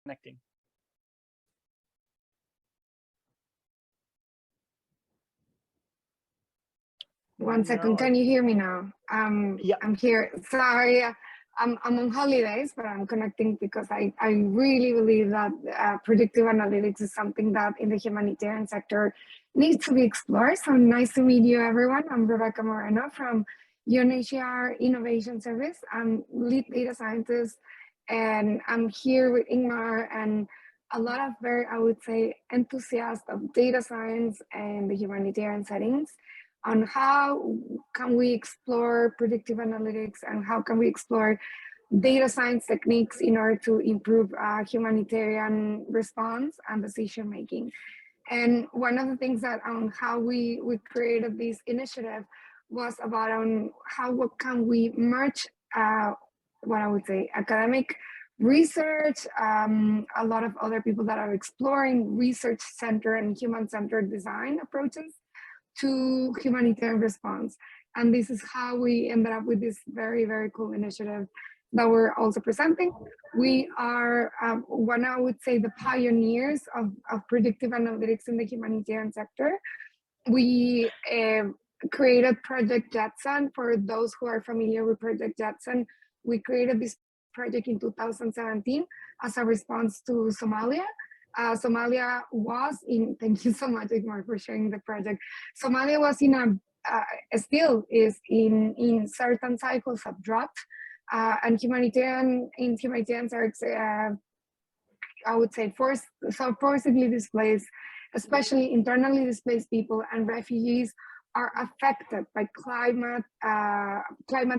connecting. One second, can you hear me now? Yeah. I'm here. Sorry, I'm on holidays, but I'm connecting because I really believe that predictive analytics is something that in the humanitarian sector needs to be explored. So nice to meet you, everyone. I'm Rebeca Moreno from Unhcr Innovation Service. I'm lead data scientist, and I'm here with Ingmar and a lot of very, I would say, enthusiasts of data science and the humanitarian settings on how can we explore predictive analytics and how can we explore data science techniques in order to improve humanitarian response and decision making. And one of the things that on how we created this initiative was about on what can we merge what I would say academic research, a lot of other people that are exploring research-centered and human-centered design approaches to humanitarian response. And this is how we ended up with this very, very cool initiative that we're also presenting. We are one, I would say, the pioneers of predictive analytics in the humanitarian sector. We created Project Jetson. For those who are familiar with Project Jetson, we created this project in 2017 as a response to Somalia. Somalia was in, thank you so much, Igmar, for sharing the project. Somalia was in still is in certain cycles of drought, and humanitarians are, I would say, forcibly displaced, especially internally displaced people and refugees are affected by climate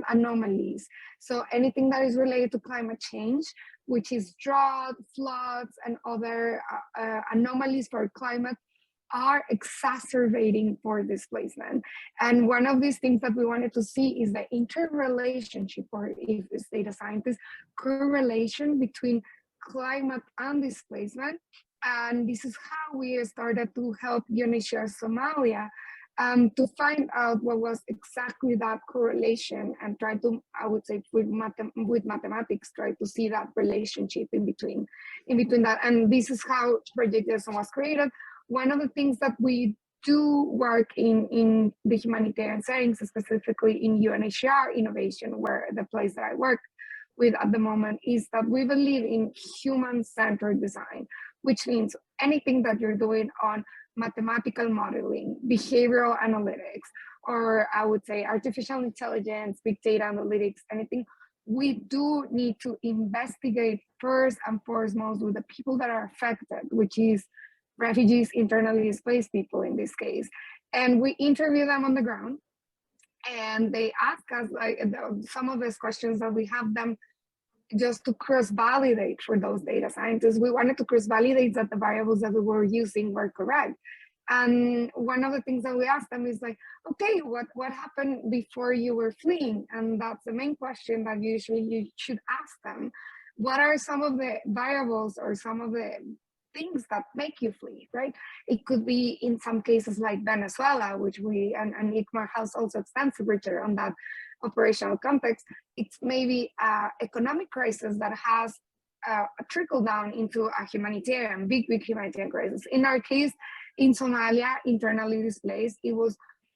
anomalies. So anything that is related to climate change, which is drought, floods, and other anomalies for climate, are exacerbating for displacement. And one of these things that we wanted to see is the interrelationship, or if it's data scientists, correlation between climate and displacement. And this is how we started to help Unhcr Somalia to find out what was exactly that correlation and try to, I would say, with mathematics, try to see that relationship in between that. And this is how Project Jetson was created. One of the things that we do work in the humanitarian settings, specifically in Unhcr Innovation, where the place that I work with at the moment, is that we believe in human-centered design, which means anything that you're doing on mathematical modeling, behavioral analytics, or I would say artificial intelligence, big data analytics, anything, we do need to investigate first and foremost with the people that are affected, which is refugees, internally displaced people in this case. And we interview them on the ground, and they ask us like some of these questions that we have them just to cross-validate for those data scientists. We wanted to cross-validate that the variables that we were using were correct. And one of the things that we asked them is like, okay, what happened before you were fleeing? And that's the main question that usually you should ask them. What are some of the variables or some of the things that make you flee, right? It could be in some cases like Venezuela, which we, and Igmar has also extensive research on that operational context. It's maybe economic crisis that has a trickle down into a humanitarian, big humanitarian crisis. In our case, in Somalia, internally displaced, it was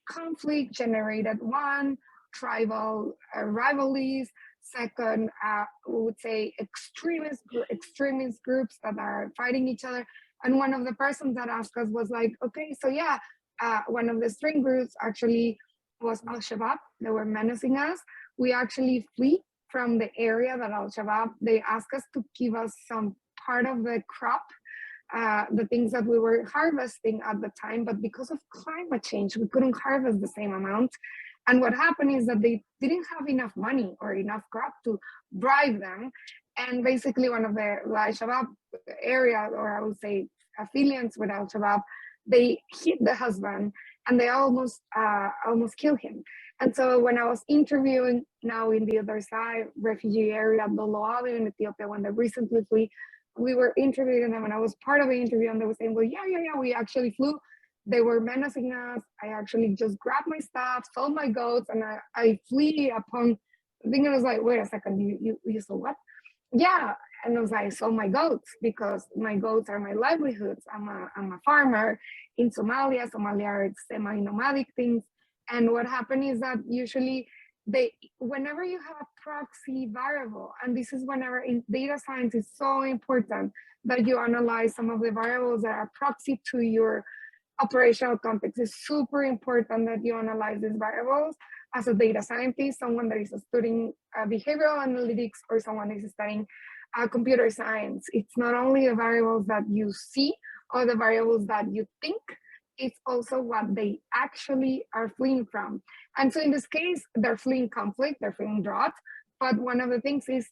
conflict generated, one, tribal rivalries, second, we would say extremist groups that are fighting each other. And one of the persons that asked us was like, okay, so yeah, one of the string groups actually was Al-Shabaab. They were menacing us. We actually flee from the area that Al-Shabaab, they asked us to give us some part of the crop, the things that we were harvesting at the time, but because of climate change, we couldn't harvest the same amount. And what happened is that they didn't have enough money or enough crop to bribe them. And basically one of the Al-Shabaab area, or I would say affiliates with Al-Shabaab, they hit the husband and they almost killed him. And so when I was interviewing now in the other side, refugee area, Doloabe in Ethiopia, when they recently flew, we were interviewing them and I was part of the interview and they were saying, well, yeah, we actually flew. They were menacing us. I actually just grabbed my stuff, sold my goats, and I flee upon, I think it was like, wait a second, you saw what? yeah. And I was like, so my goats, because my goats are my livelihoods. I'm a farmer in Somalia. Somalia are semi-nomadic things. And what happened is that usually they, whenever you have a proxy variable, and this is whenever in data science is so important that you analyze some of the variables that are proxy to your operational context. It's super important that you analyze these variables as a data scientist, someone that is studying behavioral analytics, or someone that is studying computer science. It's not only the variables that you see or the variables that you think, it's also what they actually are fleeing from. And so in this case, they're fleeing conflict, they're fleeing drought. But one of the things is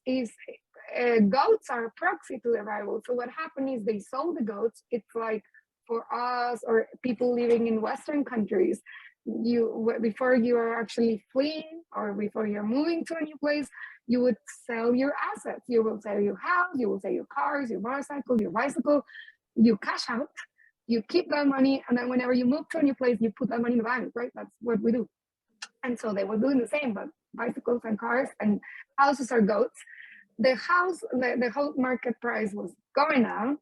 goats are a proxy to the variable. So what happened is they sold the goats. It's like for us or people living in Western countries, you, before you are actually fleeing or before you're moving to a new place, you would sell your assets. You will sell your house, you will sell your cars, your motorcycle, your bicycle. You cash out, you keep that money, and then whenever you move to a new place, you put that money in the bank, right? That's what we do. And so they were doing the same, but bicycles and cars and houses are goats. The whole market price was going down,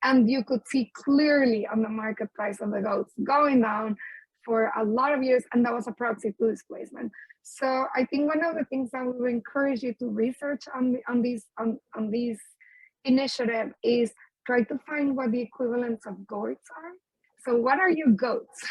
and you could see clearly on the market price of the goats going down for a lot of years, and that was a proxy to displacement. So I think one of the things that we would encourage you to research on this initiative is try to find what the equivalents of goats are. So what are your goats?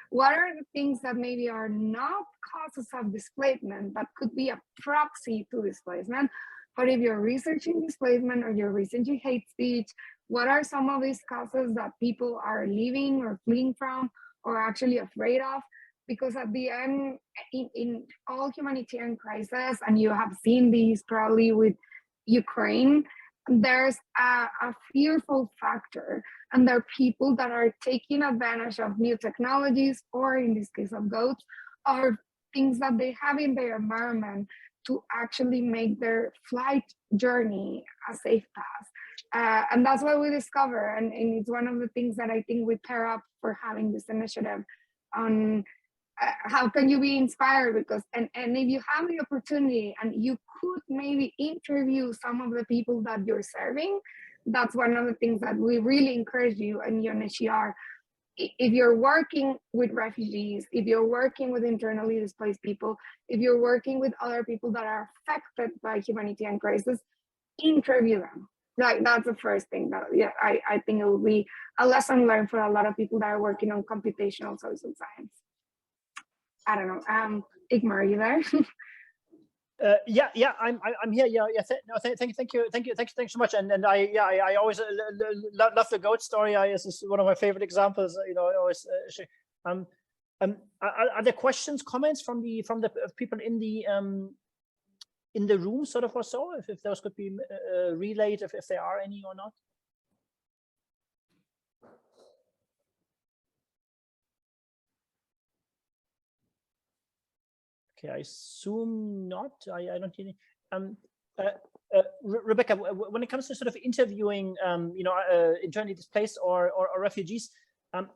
What are the things that maybe are not causes of displacement, but could be a proxy to displacement? But if you're researching displacement or you're researching hate speech, what are some of these causes that people are leaving or fleeing from or actually afraid of? Because at the end, in all humanitarian crises, and you have seen these probably with Ukraine, there's a fearful factor, and there are people that are taking advantage of new technologies, or in this case of goats, or things that they have in their environment to actually make their flight journey a safe path. And that's what we discover. And it's one of the things that I think we pair up for having this initiative on how can you be inspired, because and if you have the opportunity and you could maybe interview some of the people that you're serving, that's one of the things that we really encourage you in Unhcr. If you're working with refugees, if you're working with internally displaced people, if you're working with other people that are affected by humanitarian crisis, interview them. Like that's the first thing that I think it will be a lesson learned for a lot of people that are working on computational social science. I don't know. Igmar, are you there? Yeah, I'm here. Yeah. Thank you so much. And I always love the goat story. This is one of my favorite examples. Always. Are there questions, comments from the people in the room, sort of, or so? If those could be relayed, if there are any or not. Okay, I assume not. I don't hear any. Rebecca, when it comes to sort of interviewing, internally displaced or refugees,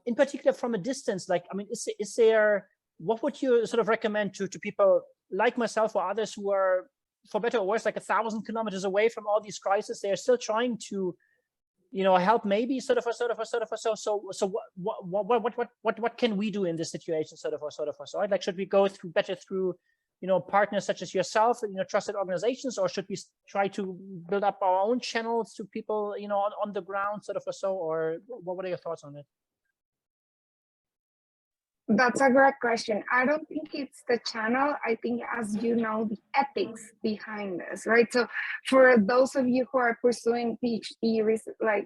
in particular from a distance, like, I mean, is there, what would you sort of recommend to people like myself or others who are, for better or worse, like 1,000 kilometers away from all these crises? They are still trying to, help, maybe so what can we do in this situation, so right? Like, should we go through partners such as yourself, trusted organizations, or should we try to build up our own channels to people, on the ground, or what are your thoughts on it? That's a great question. I don't think it's the channel. I think, as you know, the ethics behind this, right? So for those of you who are pursuing PhD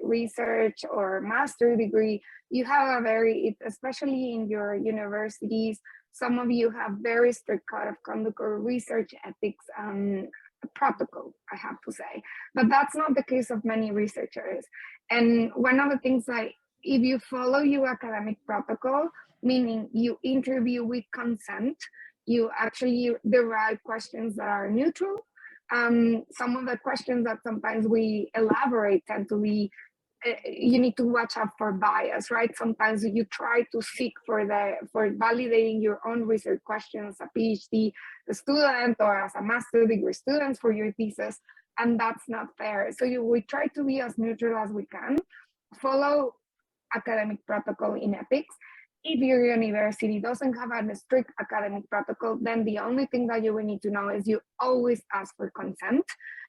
research or master degree, you have especially in your universities, some of you have very strict code of conduct or research ethics protocol, I have to say. But that's not the case of many researchers. And one of the things, like, if you follow your academic protocol, meaning you interview with consent, you actually derive questions that are neutral. Some of the questions that sometimes we elaborate tend to be, you need to watch out for bias, right? Sometimes you try to seek for validating your own research questions, a PhD student or as a master degree student for your thesis. and that's not fair. So we try to be as neutral as we can, follow academic protocol in ethics. If your university doesn't have a strict academic protocol, then the only thing that you will need to know is you always ask for consent.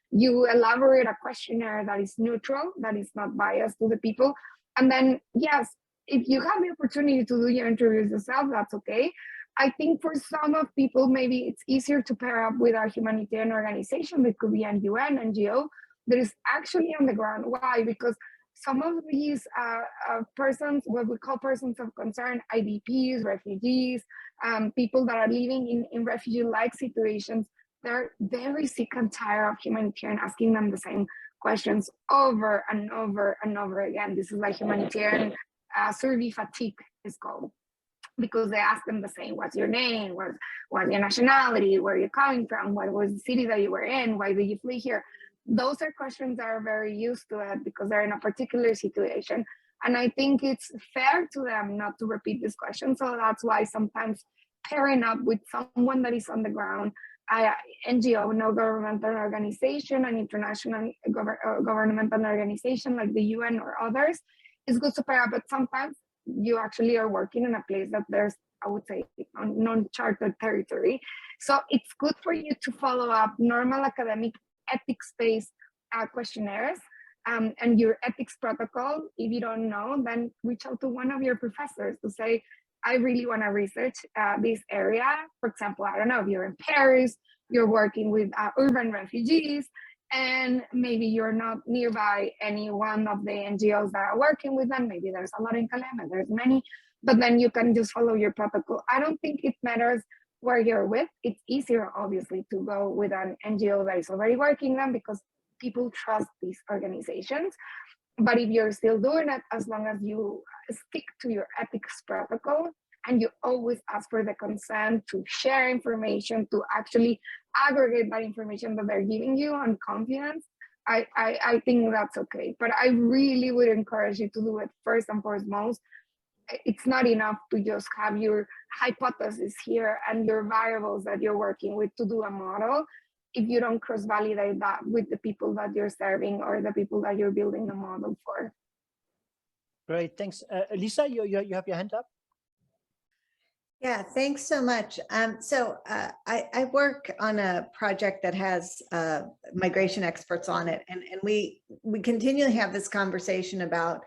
You elaborate a questionnaire that is neutral, that is not biased to the people. And then, yes, if you have the opportunity to do your interviews yourself, that's okay. I think for some of people, maybe it's easier to pair up with a humanitarian organization. It could be an UN, NGO, that is actually on the ground. Why? Because some of these persons, what we call persons of concern, IDPs, refugees, people that are living in refugee-like situations, they're very sick and tired of humanitarian asking them the same questions over and over and over again. This is like humanitarian survey fatigue is called, because they ask them the same: what's your name, what's your nationality, where are you coming from, what was the city that you were in, why did you flee here? Those are questions that are very used to it because they're in a particular situation. And I think it's fair to them not to repeat this question. So that's why sometimes pairing up with someone that is on the ground, NGO, no governmental organization, an international governmental organization like the UN or others, is good to pair up. But sometimes you actually are working in a place that there's, I would say, non-charted territory. So it's good for you to follow up normal academic ethics-based questionnaires and your ethics protocol. If you don't know, then reach out to one of your professors to say, I really want to research this area. For example, I don't know, if you're in Paris, you're working with urban refugees, and maybe you're not nearby any one of the NGOs that are working with them. Maybe there's a lot in Calema, there's many, but then you can just follow your protocol. I don't think it matters where you're with. It's easier, obviously, to go with an NGO that is already working them because people trust these organizations. But if you're still doing it, as long as you stick to your ethics protocol and you always ask for the consent to share information, to actually aggregate that information that they're giving you on confidence, I think that's okay. But I really would encourage you to do it first and foremost. It's not enough to just have your hypothesis here and your variables that you're working with to do a model if you don't cross-validate that with the people that you're serving or the people that you're building a model for. Great, thanks. Lisa, you have your hand up? Yeah, thanks so much. I work on a project that has migration experts on it, and we continually have this conversation about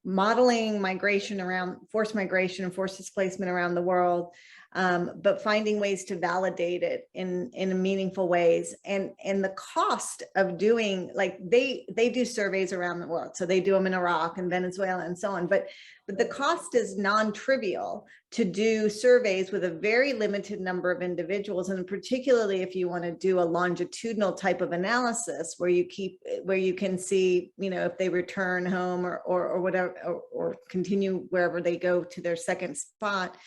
modeling migration around forced migration and forced displacement around the world, but finding ways to validate it in meaningful ways. And the cost of doing, like, they do surveys around the world. So they do them in Iraq and Venezuela and so on, but the cost is non-trivial to do surveys with a very limited number of individuals. And particularly if you want to do a longitudinal type of analysis where you can see, you know, if they return home or whatever, or continue wherever they go to their second spot.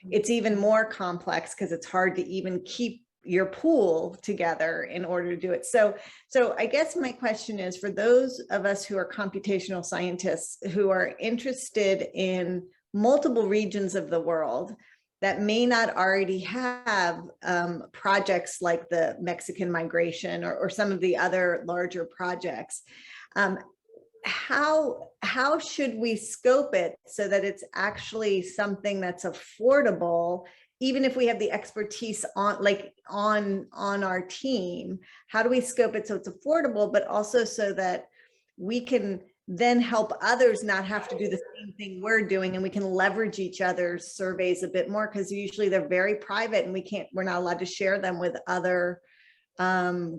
It's even more complex because it's hard to even keep your pool together in order to do it. So I guess my question is, for those of us who are computational scientists who are interested in multiple regions of the world that may not already have projects like the Mexican migration or some of the other larger projects, how should we scope it so that it's actually something that's affordable, even if we have the expertise on our team? How do we scope it so it's affordable, but also so that we can then help others not have to do the same thing we're doing, and we can leverage each other's surveys a bit more, because usually they're very private and we're not allowed to share them with other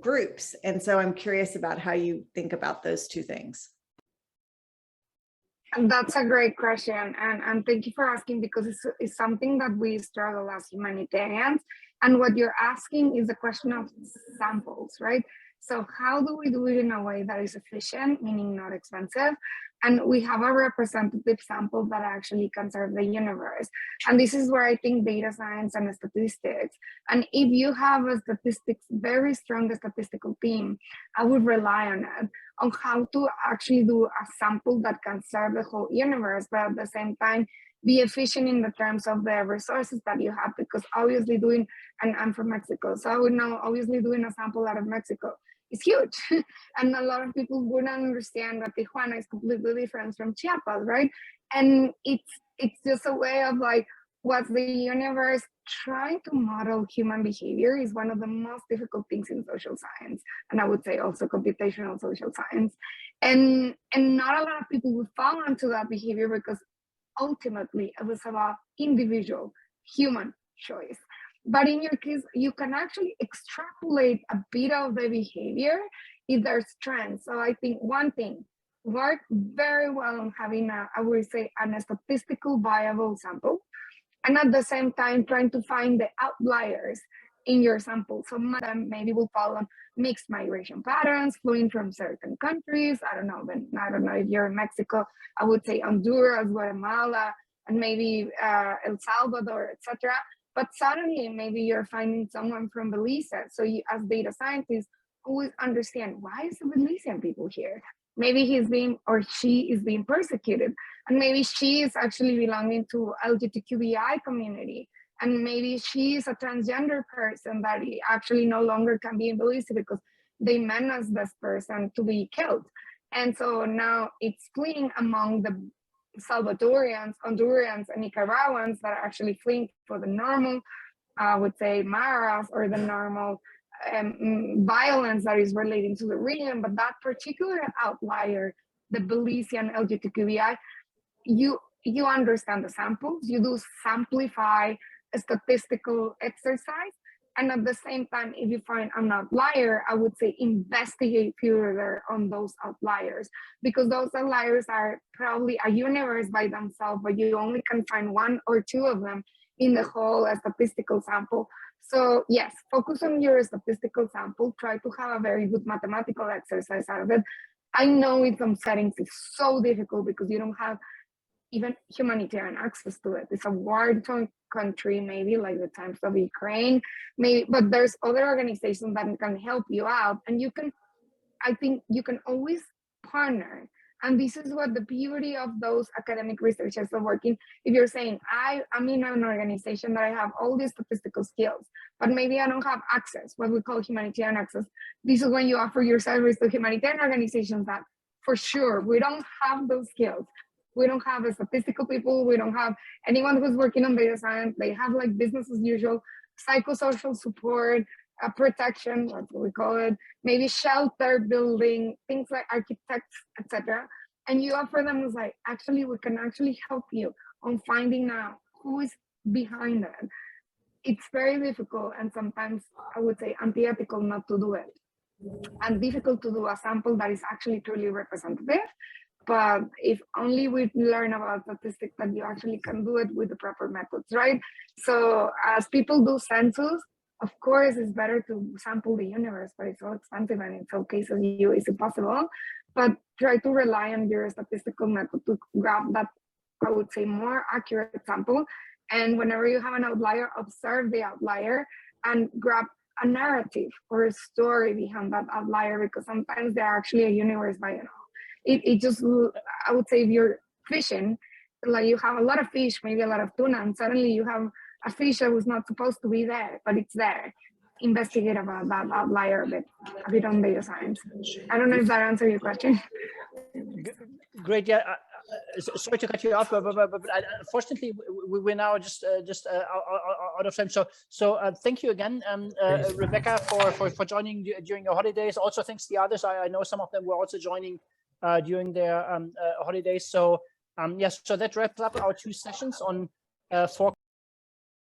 groups. And so I'm curious about how you think about those two things. And that's a great question, and thank you for asking, because it's something that we struggle as humanitarians. And what you're asking is a question of samples, right? So how do we do it in a way that is efficient, meaning not expensive? And we have a representative sample that actually can serve the universe. And this is where I think data science and statistics, and if you have a very strong statistical team, I would rely on it, on how to actually do a sample that can serve the whole universe, but at the same time, be efficient in the terms of the resources that you have, because obviously doing, and I'm from Mexico, so I would know obviously doing a sample out of Mexico is huge. And a lot of people wouldn't understand that Tijuana is completely different from Chiapas, right? And it's just a way of like, what's the universe trying to model human behavior is one of the most difficult things in social science, and I would say also computational social science. And not a lot of people would fall into that behavior because ultimately it was about individual human choice. But in your case, you can actually extrapolate a bit of the behavior if there's trends. So I think one thing, work very well on having I would say, a statistical viable sample, and at the same time trying to find the outliers in your sample. Some of them maybe will follow mixed migration patterns flowing from certain countries. I don't know if you're in Mexico, I would say Honduras, Guatemala, and maybe El Salvador, etc. But suddenly maybe you're finding someone from Belize. So you, as data scientists, always understand, why is the Belizean people here? Maybe he's being, or she is being persecuted. And maybe she is actually belonging to LGBTQI community. And maybe she is a transgender person that actually no longer can be in Belize because they menace this person to be killed. And so now it's fleeing among the Salvadorians, Hondurans, and Nicaraguans that are actually fleeing for the normal, I would say, maras, or the normal violence that is relating to the region. But that particular outlier, the Belizean LGBTQI, you understand the samples, you do samplify a statistical exercise, and at the same time, if you find an outlier, I would say investigate further on those outliers, because those outliers are probably a universe by themselves, but you only can find one or two of them in the whole statistical sample. So yes, focus on your statistical sample, try to have a very good mathematical exercise out of it. I know in some settings it's so difficult because you don't have even humanitarian access to it. It's a war-torn country, maybe like the times of Ukraine, maybe, but there's other organizations that can help you out. And you can, I think you can always partner. And this is what the beauty of those academic researchers are working. If you're saying, I'm in an organization that I have all these statistical skills, but maybe I don't have access, what we call humanitarian access. This is when you offer your service to humanitarian organizations that for sure, we don't have those skills. We don't have a statistical people. We don't have anyone who's working on data science. They have like business as usual, psychosocial support, protection, that's what we call it, maybe shelter building, things like architects, etc. And you offer them as like, actually, we can actually help you on finding out who is behind it. It's very difficult, and sometimes I would say unethical not to do it, and difficult to do a sample that is actually truly representative. But if only we learn about statistics, that you actually can do it with the proper methods, right? So as people do census, of course, it's better to sample the universe, but it's so expensive, and in some cases it's impossible. But try to rely on your statistical method to grab that, I would say, more accurate sample. And whenever you have an outlier, observe the outlier and grab a narrative or a story behind that outlier, because sometimes they're actually a universe by itself. It just, I would say, if you're fishing, like you have a lot of fish, maybe a lot of tuna, and suddenly you have a fish that was not supposed to be there, but it's there. Investigate about that outlier a bit on data science. I don't know if that answered your question. Great, yeah. Sorry to cut you off, but unfortunately we're now just out of time. So thank you again, Rebeca, for joining during your holidays. Also, thanks to the others. I know some of them were also joining during their holidays. So yes, so that wraps up our 2 sessions on 4